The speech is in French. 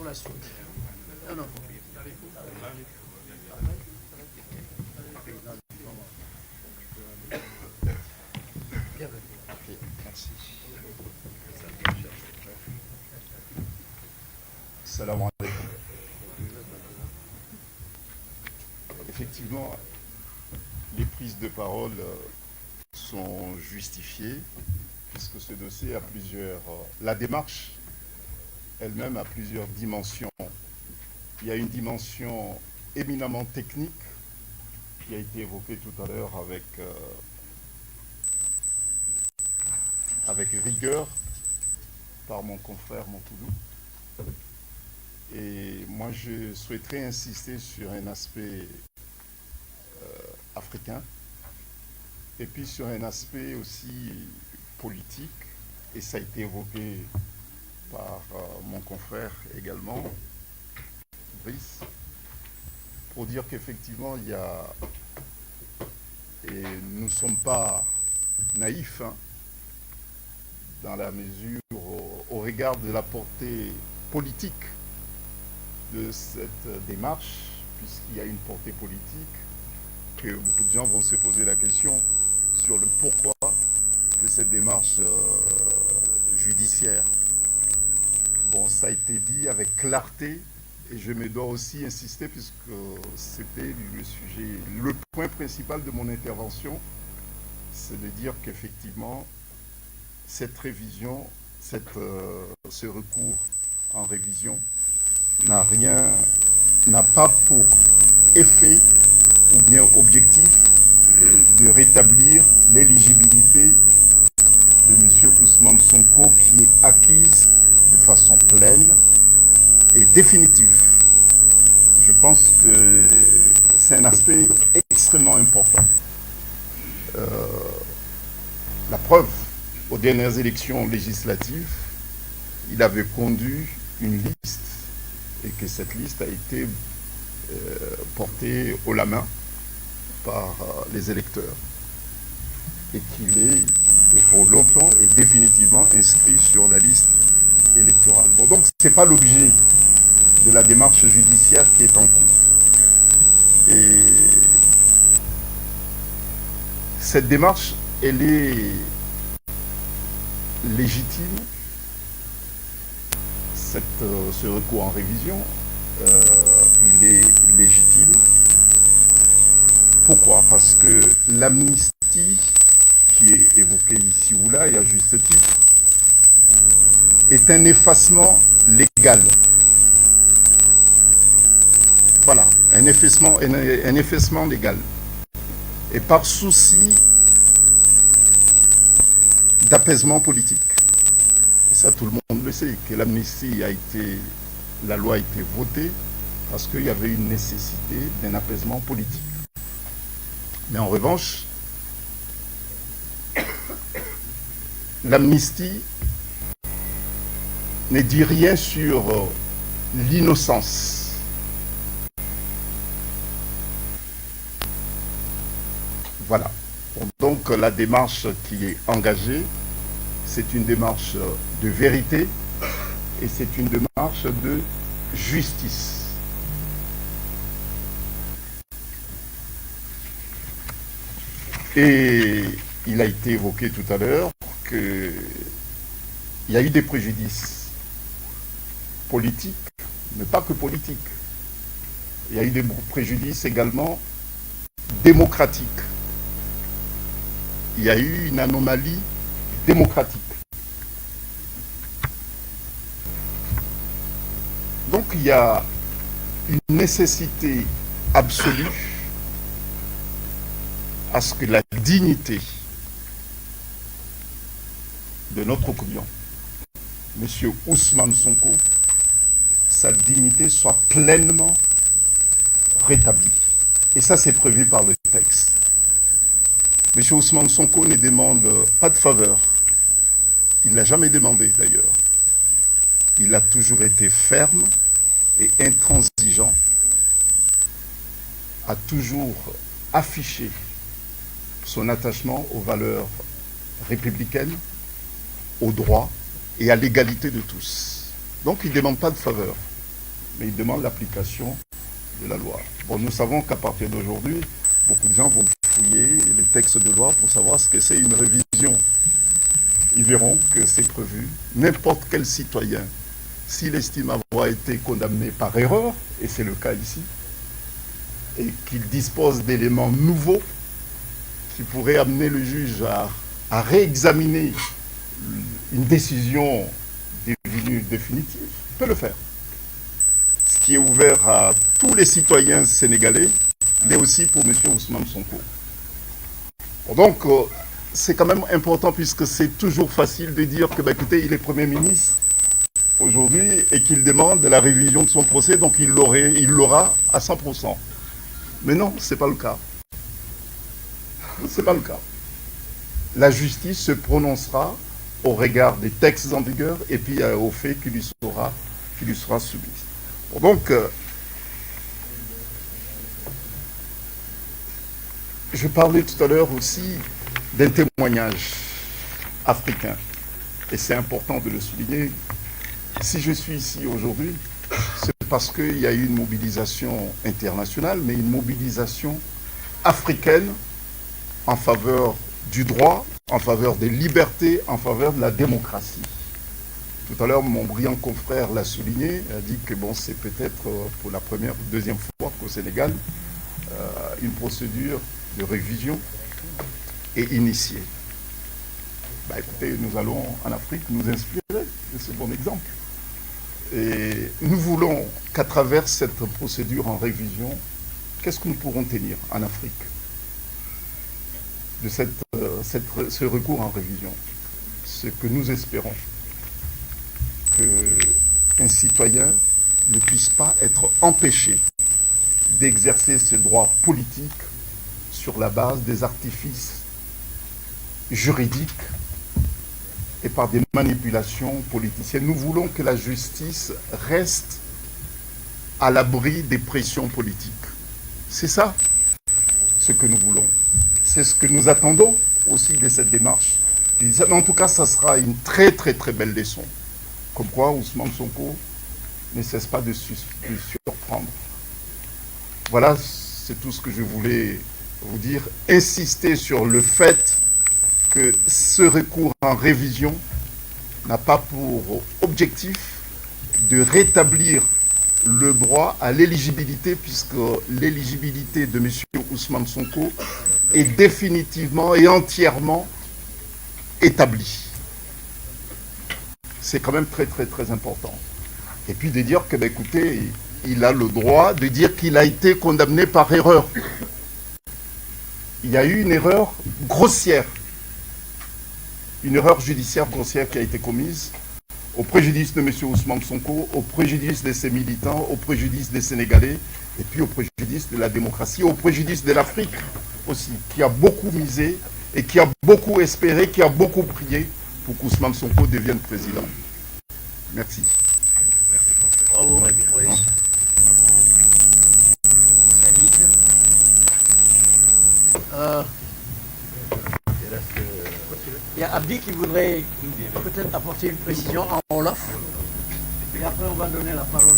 la suite. Non, non. Bienvenue. Ok, merci. Salam alaikum. Effectivement, les prises de parole sont justifiées puisque ce dossier a plusieurs... la démarche elle-même a plusieurs dimensions. Il y a une dimension éminemment technique qui a été évoquée tout à l'heure avec rigueur par mon confrère Montoulou. Et moi, je souhaiterais insister sur un aspect africain et puis sur un aspect aussi politique, et ça a été évoqué par mon confrère également, Brice, pour dire qu'effectivement, il y a, et nous ne sommes pas naïfs, hein, dans la mesure au regard de la portée politique de cette démarche, puisqu'il y a une portée politique, que beaucoup de gens vont se poser la question sur le pourquoi de cette démarche judiciaire. Bon, ça a été dit avec clarté, et je me dois aussi insister, puisque c'était le sujet, le point principal de mon intervention, c'est de dire qu'effectivement, cette révision, ce recours en révision n'a pas pour effet ou bien objectif de rétablir l'éligibilité de M. Ousmane Sonko qui est acquise de façon pleine et définitive. Je pense que c'est un aspect extrêmement important. La preuve, aux dernières élections législatives, il avait conduit une liste et que cette liste a été portée haut la main par les électeurs et qu'il est pour longtemps et définitivement inscrit sur la liste électorale. Bon, donc ce n'est pas l'objet de la démarche judiciaire qui est en cours. Et cette démarche, elle est légitime. Ce recours en révision, il est légitime. Pourquoi? Parce que l'amnistie qui est évoquée ici ou là, et à juste titre, est un effacement légal. Voilà, un effacement légal. Et par souci d'apaisement politique. Et ça, tout le monde le sait, que l'amnistie la loi a été votée parce qu'il y avait une nécessité d'un apaisement politique. Mais en revanche, l'amnistie ne dit rien sur l'innocence. Voilà. Donc la démarche qui est engagée, c'est une démarche de vérité et c'est une démarche de justice. Et il a été évoqué tout à l'heure qu'il y a eu des préjudices politiques, mais pas que politiques. Il y a eu des préjudices également démocratiques. Il y a eu une anomalie démocratique. Donc il y a une nécessité absolue à ce que la dignité de notre opinion, M. Ousmane Sonko, sa dignité soit pleinement rétablie. Et ça, c'est prévu par le texte. M. Ousmane Sonko ne demande pas de faveur. Il ne l'a jamais demandé d'ailleurs. Il a toujours été ferme et intransigeant, a toujours affiché son attachement aux valeurs républicaines, aux droits et à l'égalité de tous. Donc il ne demande pas de faveur. mais il demande l'application de la loi. Bon, nous savons qu'à partir d'aujourd'hui, beaucoup de gens vont fouiller les textes de loi pour savoir ce que c'est une révision. Ils verront que c'est prévu. N'importe quel citoyen, s'il estime avoir été condamné par erreur, et c'est le cas ici, et qu'il dispose d'éléments nouveaux qui pourraient amener le juge à réexaminer une décision devenue définitive, peut le faire. Ce qui est ouvert à tous les citoyens sénégalais, mais aussi pour M. Ousmane Sonko. Donc, c'est quand même important puisque c'est toujours facile de dire que, écoutez, il est Premier ministre aujourd'hui et qu'il demande la révision de son procès, donc il l'aura à 100%. Mais non, ce n'est pas le cas. Ce n'est pas le cas. La justice se prononcera au regard des textes en vigueur et puis au fait qui lui sera soumis. Bon, donc, je parlais tout à l'heure aussi d'un témoignage africain. Et c'est important de le souligner. Si je suis ici aujourd'hui, c'est parce qu'il y a eu une mobilisation internationale, mais une mobilisation africaine en faveur du droit, en faveur des libertés, en faveur de la démocratie. Tout à l'heure, mon brillant confrère l'a souligné, a dit que bon, c'est peut-être pour la première ou deuxième fois qu'au Sénégal, une procédure de révision est initiée. Écoutez, nous allons en Afrique nous inspirer de ce bon exemple. Et nous voulons qu'à travers cette procédure en révision, qu'est-ce que nous pourrons tenir en Afrique de ce recours en révision? Ce que nous espérons, qu'un citoyen ne puisse pas être empêché d'exercer ce droit politique sur la base des artifices juridiques et par des manipulations politiciennes. Nous voulons que la justice reste à l'abri des pressions politiques. C'est ça ce que nous voulons. C'est ce que nous attendons aussi de cette démarche. En tout cas, ça sera une très très très belle leçon. Comme quoi Ousmane Sonko ne cesse pas de surprendre. Voilà, c'est tout ce que je voulais vous dire. Insister sur le fait que ce recours en révision n'a pas pour objectif de rétablir le droit à l'éligibilité, puisque l'éligibilité de M. Ousmane Sonko est définitivement et entièrement établie. C'est quand même très très très important. Et puis de dire que, écoutez, il a le droit de dire qu'il a été condamné par erreur. Il y a eu une erreur grossière. Une erreur judiciaire grossière qui a été commise au préjudice de M. Ousmane Sonko, au préjudice de ses militants, au préjudice des Sénégalais, et puis au préjudice de la démocratie, au préjudice de l'Afrique aussi, qui a beaucoup misé et qui a beaucoup espéré, qui a beaucoup prié pour qu'Ousmane Sonko devienne président. Merci. Bravo, oui. Il y a Abdi qui voudrait peut-être apporter une précision en Wolof. Et après, on va donner la parole.